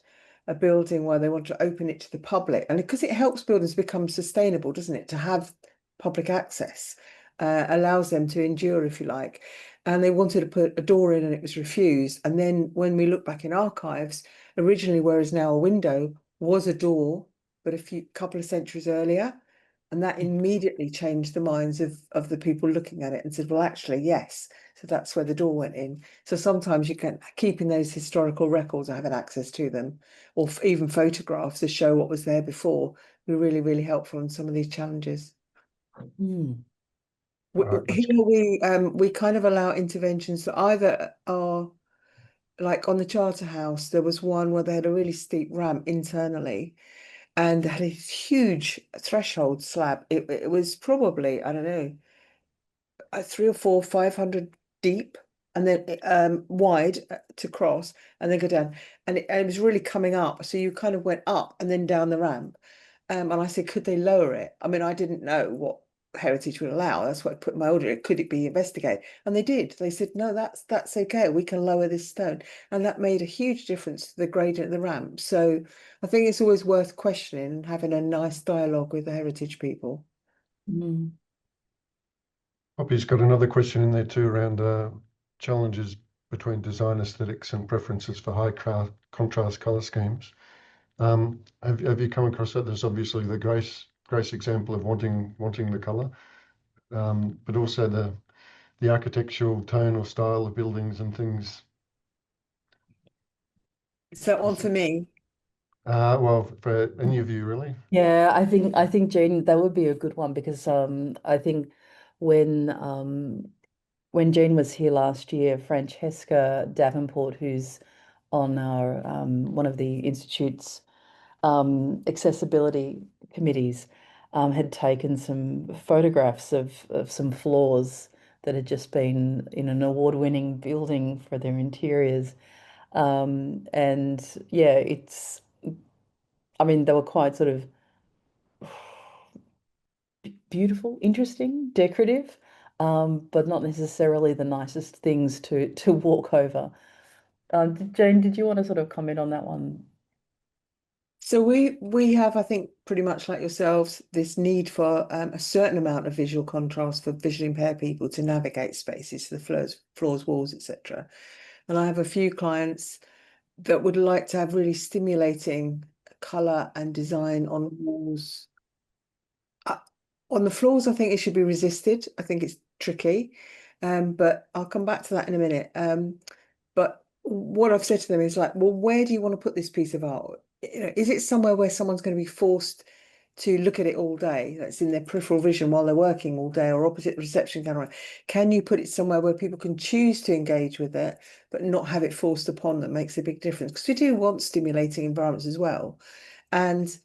a building where they wanted to open it to the public. And because it helps buildings become sustainable, doesn't it, to have public access, allows them to endure, if you like. And they wanted to put a door in, and it was refused. And then when we look back in archives, originally, whereas now a window was a door, but couple of centuries earlier. And that immediately changed the minds of the people looking at it and said, well, actually, yes. So that's where the door went in. So sometimes you can, keeping those historical records, having access to them, or even photographs to show what was there before, be really, really helpful in some of these challenges. Here we kind of allow interventions that either are, like on the Charterhouse, there was one where they had a really steep ramp internally, and they had a huge threshold slab. It was probably, I don't know, 300 or 400, 500 deep, and then wide to cross, and then go down. And it was really coming up. So you kind of went up and then down the ramp. And I said, could they lower it? I mean, I didn't know what heritage would allow. That's what I put in my order. Could it be investigated? And they did. They said, no, that's okay. We can lower this stone. And that made a huge difference to the gradient of the ramp. So I think it's always worth questioning and having a nice dialogue with the heritage people. Poppy's got another question in there too around challenges between design aesthetics and preferences for high contrast colour schemes. Have you come across that? There's obviously the Grace example of wanting the colour, but also the architectural tone or style of buildings and things. So on for me. Well, for any of you, really. Yeah, I think Jane, that would be a good one because I think when Jane was here last year, Francesca Davenport, who's on our one of the institute's accessibility committees, had taken some photographs of some floors that had just been in an award-winning building for their interiors. And yeah, I mean, they were quite sort of beautiful, interesting, decorative, but not necessarily the nicest things to walk over. Jane, did you want to sort of comment on that one? So we have, I think, pretty much like yourselves, this need for a certain amount of visual contrast for visually impaired people to navigate spaces, the floors, walls, etc. And I have a few clients that would like to have really stimulating colour and design on walls. On the floors, I think it should be resisted. I think it's tricky, but I'll come back to that in a minute. But what I've said to them is like, well, where do you want to put this piece of art? You know, is it somewhere where someone's going to be forced to look at it all day? That's in their peripheral vision while they're working all day, or opposite the reception camera. Can you put it somewhere where people can choose to engage with it, but not have it forced upon them? Makes a big difference, because we do want stimulating environments as well. And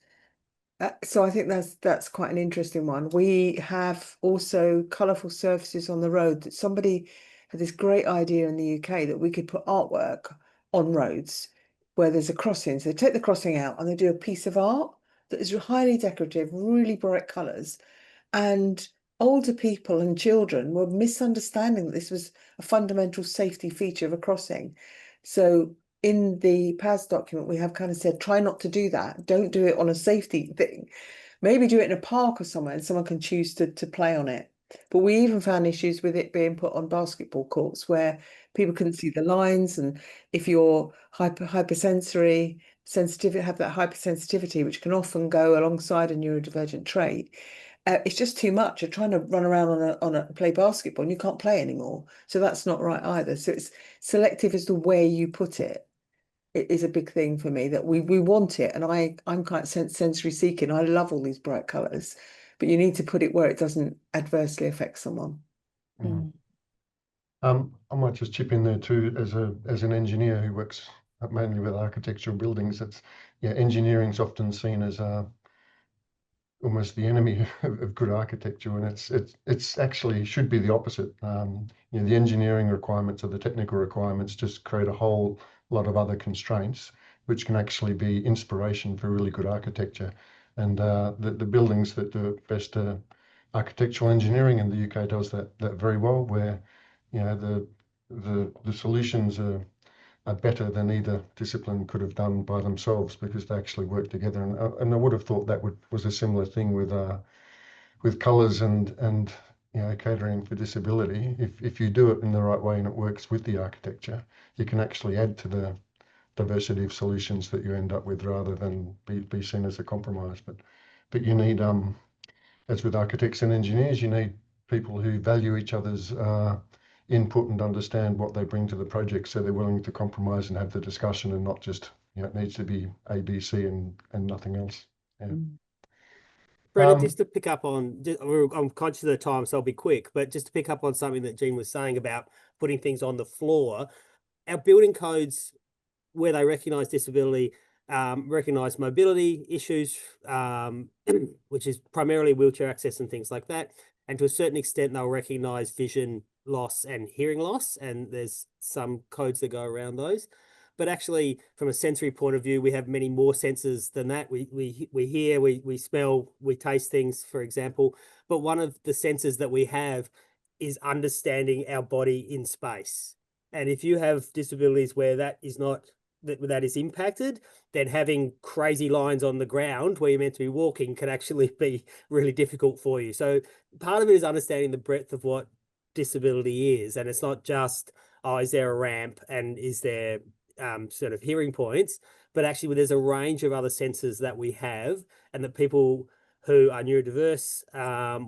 so I think that's quite an interesting one. We have also colourful surfaces on the road. That somebody had this great idea in the UK that we could put artwork on roads where there's a crossing. So they take the crossing out and they do a piece of art that is highly decorative, really bright colours. And older people and children were misunderstanding that this was a fundamental safety feature of a crossing. So in the PAS document, we have kind of said, try not to do that. Don't do it on a safety thing. Maybe do it in a park or somewhere and someone can choose to play on it. But we even found issues with it being put on basketball courts where people couldn't see the lines. And if you're hypersensitive, have that hypersensitivity, which can often go alongside a neurodivergent trait, it's just too much. You're trying to run around on a play basketball and you can't play anymore. So that's not right either. So it's selective as to where you put it. It is a big thing for me that we want it, and I'm quite sensory seeking. I love all these bright colours, but you need to put it where it doesn't adversely affect someone. Mm. I might just chip in there too, as an engineer who works mainly with architectural buildings. It's engineering is often seen as almost the enemy of good architecture, and it's actually should be the opposite. The engineering requirements or the technical requirements just create a whole lot of other constraints, which can actually be inspiration for really good architecture. And the buildings that do best architectural engineering in the UK does that very well, where the solutions are better than either discipline could have done by themselves because they actually work together. And I would have thought that was a similar thing with colours and catering for disability. If you do it in the right way and it works with the architecture, you can actually add to the diversity of solutions that you end up with rather than be seen as a compromise. But you need, as with architects and engineers, you need people who value each other's input and understand what they bring to the project, so they're willing to compromise and have the discussion and not just it needs to be A, B, C and nothing else. Brendan, just to pick up on, I'm conscious of the time, so I'll be quick, but just to pick up on something that Jean was saying about putting things on the floor, our building codes, where they recognise disability, recognise mobility issues, which is primarily wheelchair access and things like that. And to a certain extent, they'll recognise vision loss and hearing loss. And there's some codes that go around those. But actually, from a sensory point of view, we have many more senses than that. We hear, we smell, we taste things, for example. But one of the senses that we have is understanding our body in space. And if you have disabilities where that is not, that is impacted, then having crazy lines on the ground where you're meant to be walking can actually be really difficult for you. So part of it is understanding the breadth of what disability is. And it's not just, oh, is there a ramp and is there sort of hearing points, but actually there's a range of other senses that we have, and that people who are neurodiverse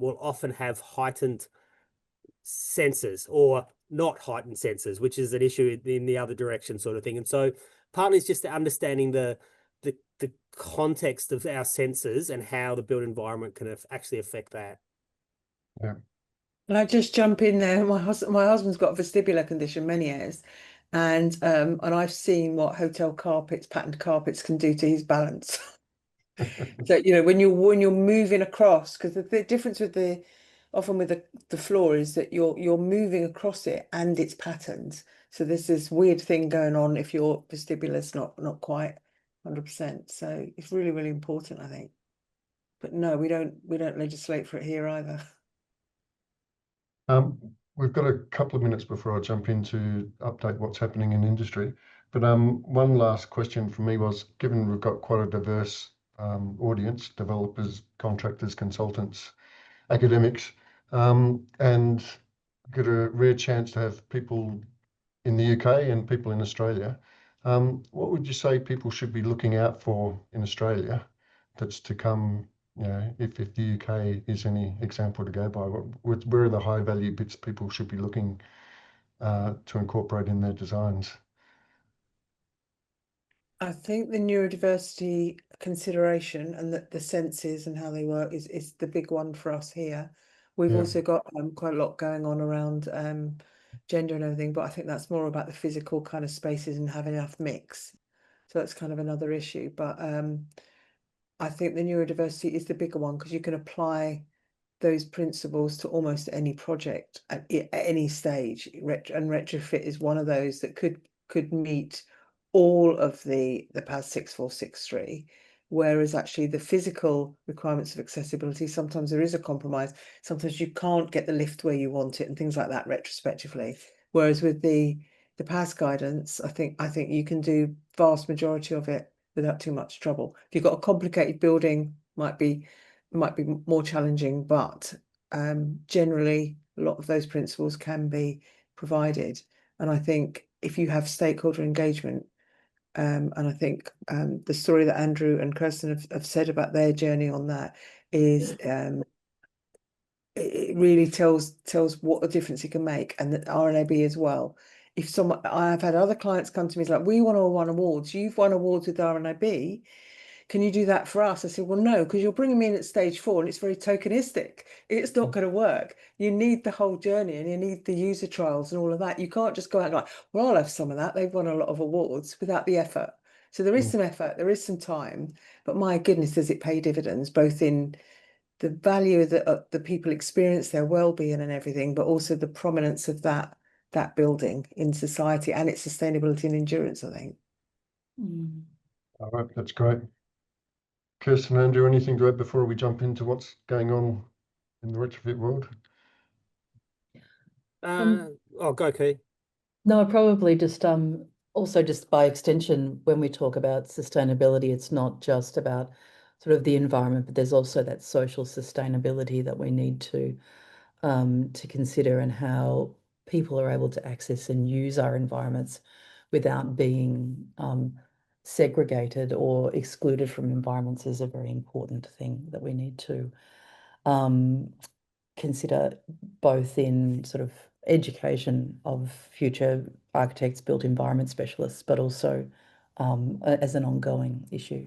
will often have heightened senses, or not heightened senses, which is an issue in the other direction sort of thing. And so partly it's just understanding the context of our senses and how the built environment can actually affect that. Yeah. And I just jump in there. My husband's got a vestibular condition, many years, and I've seen what hotel carpets, patterned carpets, can do to his balance. So when you're moving across, because the difference with often with the floor is that you're moving across it and it's patterned. So there's this weird thing going on if your vestibular's not quite 100%. So it's really, really important, I think. But no, we don't legislate for it here either. We've got a couple of minutes before I jump in to update what's happening in industry. But one last question from me was, given we've got quite a diverse audience, developers, contractors, consultants, academics, and get a rare chance to have people in the UK and people in Australia. What would you say people should be looking out for in Australia that's to come? If the UK is any example to go by, where are the high value bits people should be looking to incorporate in their designs? I think the neurodiversity consideration and the senses and how they work is the big one for us here. We've also got quite a lot going on around gender and everything, but I think that's more about the physical kind of spaces and having enough mix. So that's kind of another issue. But I think the neurodiversity is the bigger one because you can apply those principles to almost any project at any stage. And retrofit is one of those that could meet all of the PAS 6463, whereas actually the physical requirements of accessibility, sometimes there is a compromise. Sometimes you can't get the lift where you want it and things like that retrospectively. Whereas with the PAS guidance, I think you can do vast majority of it without too much trouble. If you've got a complicated building, might be more challenging, but generally a lot of those principles can be provided. And I think if you have stakeholder engagement, and I think the story that Andrew and Kirsten have said about their journey on that is it really tells what a difference it can make, and that RNAB as well. If I've had other clients come to me, it's like, we want to win awards. You've won awards with RNAB. Can you do that for us? I said, well, no, because you're bringing me in at stage 4 and it's very tokenistic. It's not going to work. You need the whole journey and you need the user trials and all of that. You can't just go out and go, well, I'll have some of that. They've won a lot of awards without the effort. So there is some effort, there is some time, but my goodness, does it pay dividends, both in the value that the people experience, their well-being and everything, but also the prominence of that building in society and its sustainability and endurance, I think. All right, that's great. Kirsten, Andrew, anything to add before we jump into what's going on in the retrofit world? Go, Kay. No, probably just also just by extension, when we talk about sustainability, it's not just about sort of the environment, but there's also that social sustainability that we need to consider, and how people are able to access and use our environments without being segregated or excluded from environments is a very important thing that we need to consider, both in sort of education of future architects, built environment specialists, but also as an ongoing issue.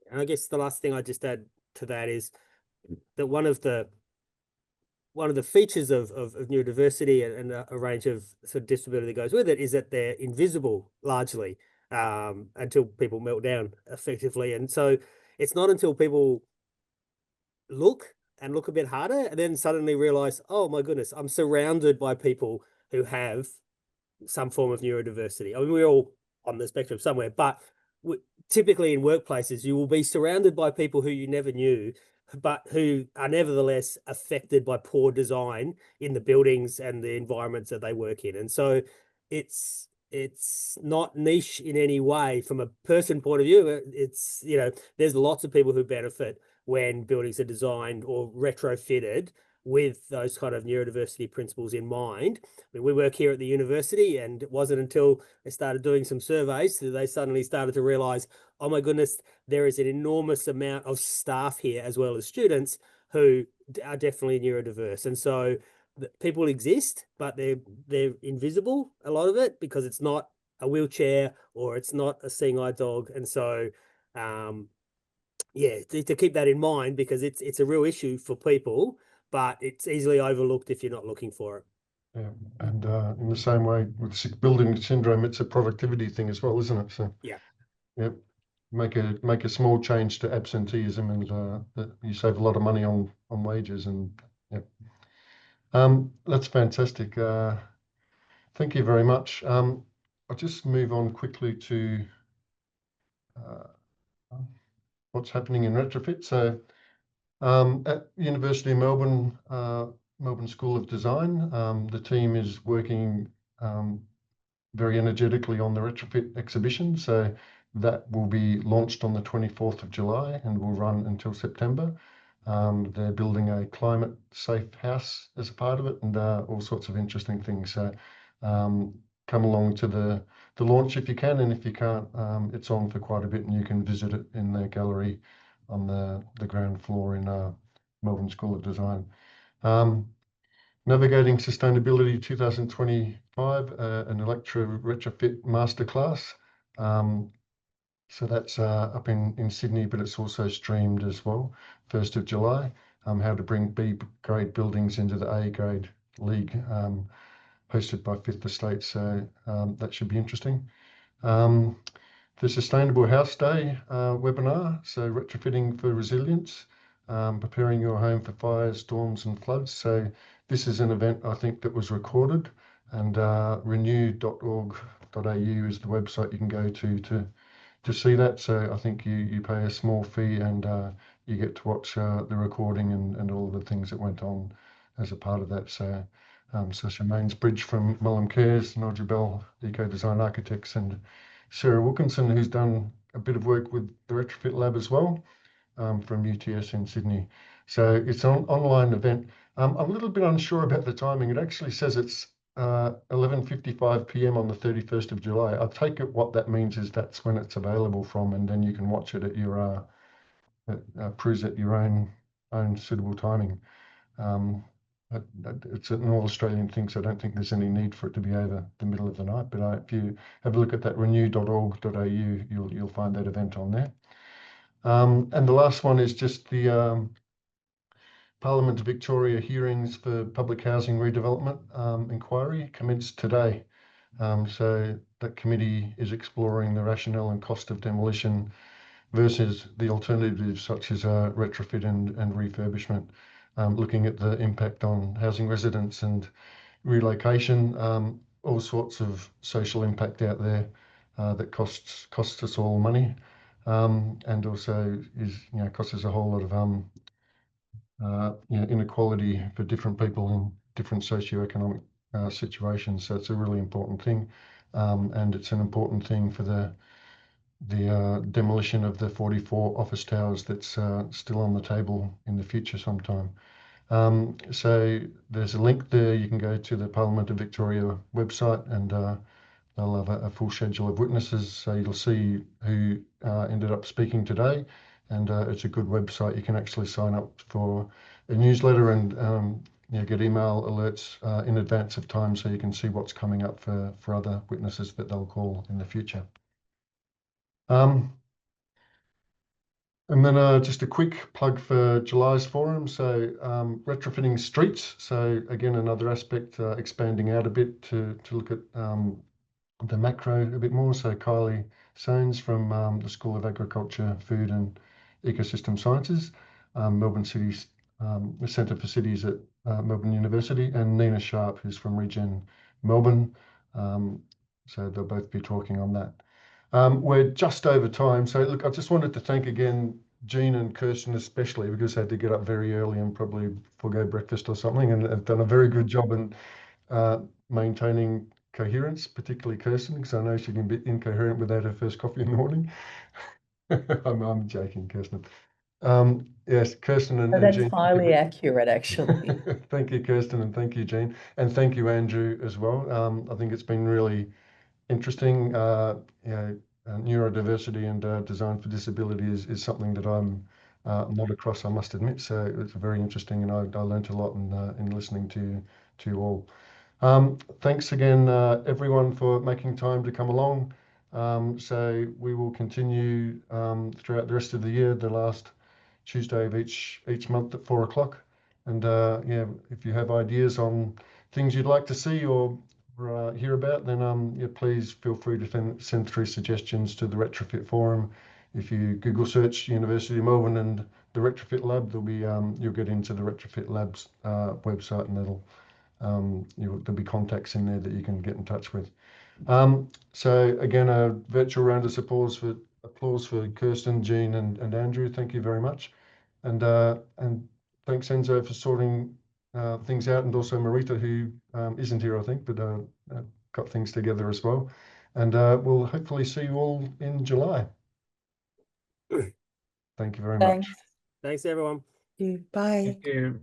And I guess the last thing I just add to that is that one of the features of neurodiversity and a range of sort of disability that goes with it is that they're invisible largely until people melt down effectively. And so it's not until people look a bit harder and then suddenly realize, oh my goodness, I'm surrounded by people who have some form of neurodiversity. I mean, we're all on the spectrum somewhere, but typically in workplaces, you will be surrounded by people who you never knew, but who are nevertheless affected by poor design in the buildings and the environments that they work in. And so it's not niche in any way from a person point of view. It's, there's lots of people who benefit when buildings are designed or retrofitted with those kind of neurodiversity principles in mind. I mean, we work here at the university, and it wasn't until they started doing some surveys that they suddenly started to realize, oh my goodness, there is an enormous amount of staff here as well as students who are definitely neurodiverse. And so people exist, but they're invisible, a lot of it, because it's not a wheelchair or it's not a seeing eye dog. And so yeah, to keep that in mind, because it's a real issue for people, but it's easily overlooked if you're not looking for it. Yeah, and in the same way with sick building syndrome, it's a productivity thing as well, isn't it? So Yeah. Yep. Make a small change to absenteeism, and you save a lot of money on wages. And yep. That's fantastic. Thank you very much. I'll just move on quickly to what's happening in Retrofit. So at University of Melbourne, Melbourne School of Design, the team is working very energetically on the Retrofit exhibition. So that will be launched on the 24th of July and will run until September. They're building a climate safe house as a part of it, and all sorts of interesting things. So come along to the launch if you can, and if you can't, it's on for quite a bit, and you can visit it in the gallery on the ground floor in Melbourne School of Design. Navigating Sustainability 2025, an Retrofit Masterclass. So that's up in Sydney, but it's also streamed as well. 1st of July, how to bring B grade buildings into the A grade league, hosted by Fifth Estate. So that should be interesting. The Sustainable House Day webinar, so retrofitting for resilience, preparing your home for fires, storms and floods. So this is an event, I think, that was recorded, and renew.org.au is the website you can go to see that. So I think you pay a small fee, and you get to watch the recording and all the things that went on as a part of that. So Sasha Mainsbridge from Mullum Cares, Nigel Bell, Eco Design Architects, and Sarah Wilkinson, who's done a bit of work with the Retrofit Lab as well, from UTS in Sydney. So it's an online event. I'm a little bit unsure about the timing. It actually says it's 11:55 p.m. on the 31st of July. I take it what that means is that's when it's available from, and then you can watch it at your cruise at your own suitable timing. It's an all-Australian thing, so I don't think there's any need for it to be over the middle of the night. But if you have a look at that renew.org.au, you'll find that event on there. And the last one is just the Parliament of Victoria hearings for public housing redevelopment inquiry commenced today. So that committee is exploring the rationale and cost of demolition versus the alternatives such as retrofit and refurbishment, looking at the impact on housing residents and relocation, all sorts of social impact out there that costs us all money, and also costs us a whole lot of inequality for different people in different socioeconomic situations. So it's a really important thing, and it's an important thing for the demolition of the 44 office towers that's still on the table in the future sometime. So there's a link there. You can go to the Parliament of Victoria website, and they'll have a full schedule of witnesses. So you'll see who ended up speaking today, and it's a good website. You can actually sign up for a newsletter and get email alerts in advance of time, so you can see what's coming up for other witnesses that they'll call in the future. And then just a quick plug for July's forum. So retrofitting streets. So again, another aspect, expanding out a bit to look at the macro a bit more. So Kylie Soanes from the School of Agriculture, Food and Ecosystem Sciences, Melbourne City's the Centre for Cities at Melbourne University, and Nina Sharp, who's from Regen Melbourne. So they'll both be talking on that. We're just over time. So look, I just wanted to thank again Jean and Kirsten especially, because they had to get up very early and probably forego breakfast or something, and have done a very good job in maintaining coherence, particularly Kirsten, because I know she can be incoherent without her first coffee in the morning. I'm joking, Kirsten. Yes, Kirsten and That's Jean. highly accurate, actually. Thank you, Kirsten, and thank you, Jean, and thank you, Andrew, as well. I think it's been really interesting. Neurodiversity and design for disability is something that I'm not across, I must admit. So it's very interesting, and I learned a lot in listening to to you all. Thanks again, everyone, for making time to come along. So we will continue throughout the rest of the year, the last Tuesday of each month at 4 o'clock. And yeah, if you have ideas on things you'd like to see or hear about, then yeah, please feel free to send through suggestions to the Retrofit Forum. If you Google search University of Melbourne and the Retrofit Lab, there'll be you'll get into the Retrofit Lab's website, and there'll be contacts in there that you can get in touch with. So again, a virtual round of applause for Kirsten, Jean, and Andrew. Thank you very much, and thanks Enzo for sorting things out, and also Marita, who isn't here, I think, but got things together as well. And we'll hopefully see you all in July. Thank you very much. Thanks. Thanks, everyone. Bye. Thank you.